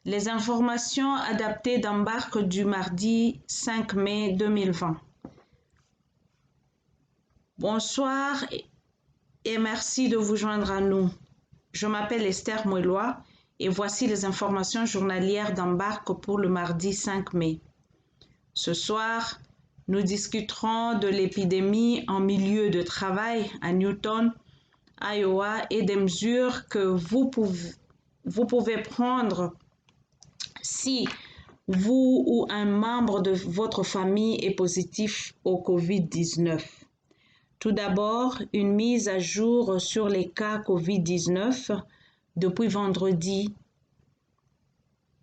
Les informations adaptées d'Embarque du mardi 5 mai 2020. Bonsoir et merci de vous joindre à nous. Je m'appelle Esther Mouelois et voici les informations journalières d'Embarque pour le mardi 5 mai. Ce soir, nous discuterons de l'épidémie en milieu de travail à Newton, Iowa et des mesures que vous pouvez prendre si vous ou un membre de votre famille est positif au COVID-19. Tout d'abord, une mise à jour sur les cas COVID-19. Depuis vendredi,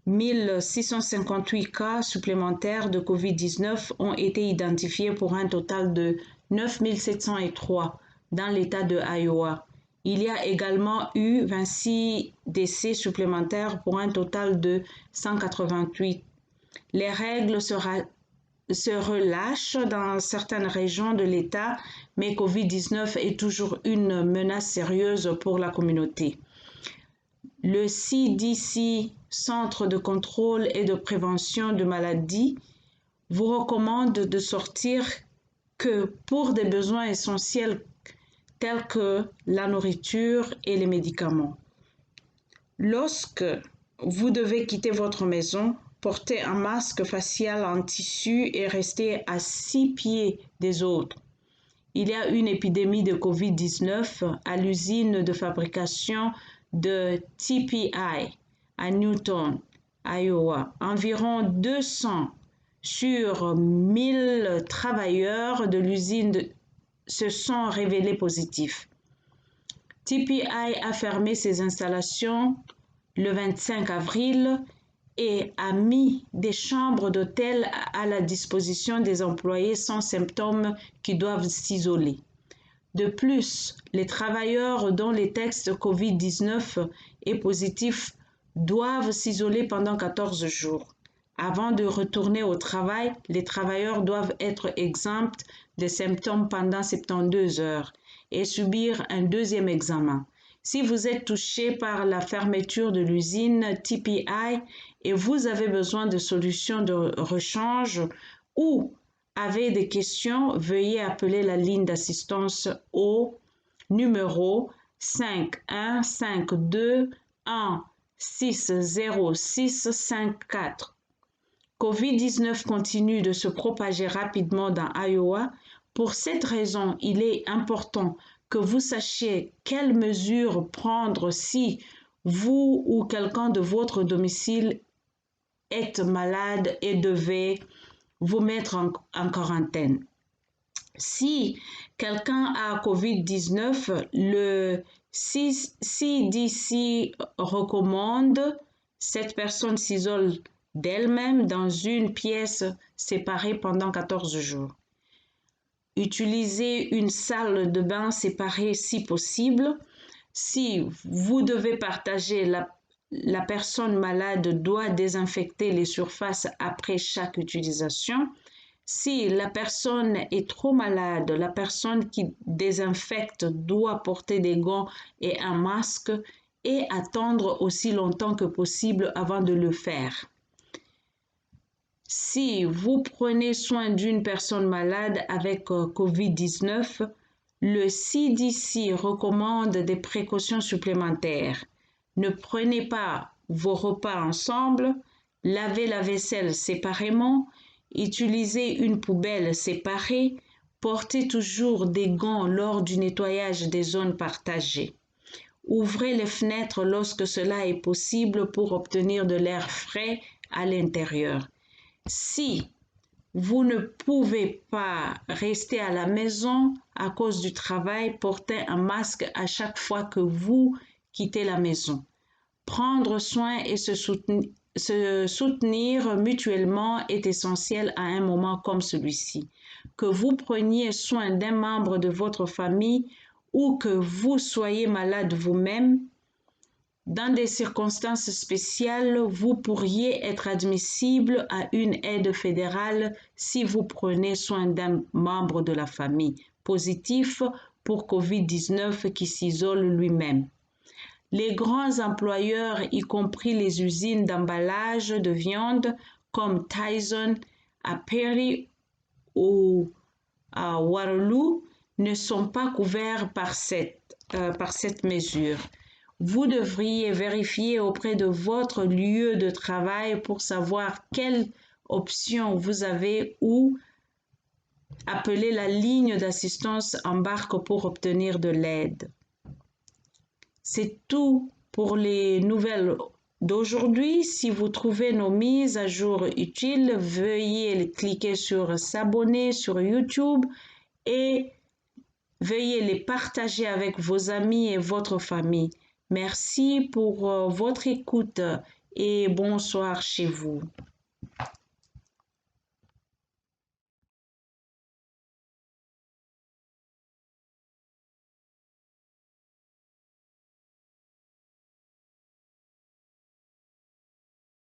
1658 cas supplémentaires de COVID-19 ont été identifiés pour un total de 9703 dans l'État de Iowa. Il y a également eu 26 décès supplémentaires pour un total de 188. Les règles se relâchent dans certaines régions de l'État, mais COVID-19 est toujours une menace sérieuse pour la communauté. Le CDC, Centre de contrôle et de prévention de maladies, vous recommande de sortir que pour des besoins essentiels tels que la nourriture et les médicaments. Lorsque vous devez quitter votre maison, portez un masque facial en tissu et restez à 6 pieds des autres. Il y a une épidémie de COVID-19 à l'usine de fabrication de TPI à Newton, Iowa. Environ 200 sur 1000 travailleurs de l'usine se sont révélés positifs. TPI a fermé ses installations le 25 avril et a mis des chambres d'hôtel à la disposition des employés sans symptômes qui doivent s'isoler. De plus, les travailleurs dont les tests COVID-19 est positif doivent s'isoler pendant 14 jours. Avant de retourner au travail, les travailleurs doivent être exempts des symptômes pendant 72 heures et subir un deuxième examen. Si vous êtes touché par la fermeture de l'usine TPI et vous avez besoin de solutions de rechange ou avez des questions, veuillez appeler la ligne d'assistance au numéro 5152160654. COVID-19 continue de se propager rapidement dans Iowa. Pour cette raison, il est important que vous sachiez quelles mesures prendre si vous ou quelqu'un de votre domicile êtes malade et devez vous mettre en quarantaine. Si quelqu'un a COVID-19, le CDC recommande cette personne s'isole d'elle-même dans une pièce séparée pendant 14 jours. Utilisez une salle de bain séparée si possible. Si vous devez partager, la personne malade doit désinfecter les surfaces après chaque utilisation. Si la personne est trop malade, la personne qui désinfecte doit porter des gants et un masque et attendre aussi longtemps que possible avant de le faire. Si vous prenez soin d'une personne malade avec COVID-19, le CDC recommande des précautions supplémentaires. Ne prenez pas vos repas ensemble, lavez la vaisselle séparément, utilisez une poubelle séparée, portez toujours des gants lors du nettoyage des zones partagées. Ouvrez les fenêtres lorsque cela est possible pour obtenir de l'air frais à l'intérieur. Si vous ne pouvez pas rester à la maison à cause du travail, portez un masque à chaque fois que vous quittez la maison. Prendre soin et se soutenir mutuellement est essentiel à un moment comme celui-ci. Que vous preniez soin d'un membre de votre famille ou que vous soyez malade vous-même, dans des circonstances spéciales, vous pourriez être admissible à une aide fédérale si vous prenez soin d'un membre de la famille positif pour COVID-19 qui s'isole lui-même. Les grands employeurs, y compris les usines d'emballage de viande comme Tyson, à Perry ou à Waterloo, ne sont pas couverts par cette mesure. Vous devriez vérifier auprès de votre lieu de travail pour savoir quelle option vous avez ou appeler la ligne d'assistance Embarque pour obtenir de l'aide. C'est tout pour les nouvelles d'aujourd'hui. Si vous trouvez nos mises à jour utiles, veuillez cliquer sur s'abonner sur YouTube et veuillez les partager avec vos amis et votre famille. Merci pour votre écoute et bonsoir chez vous.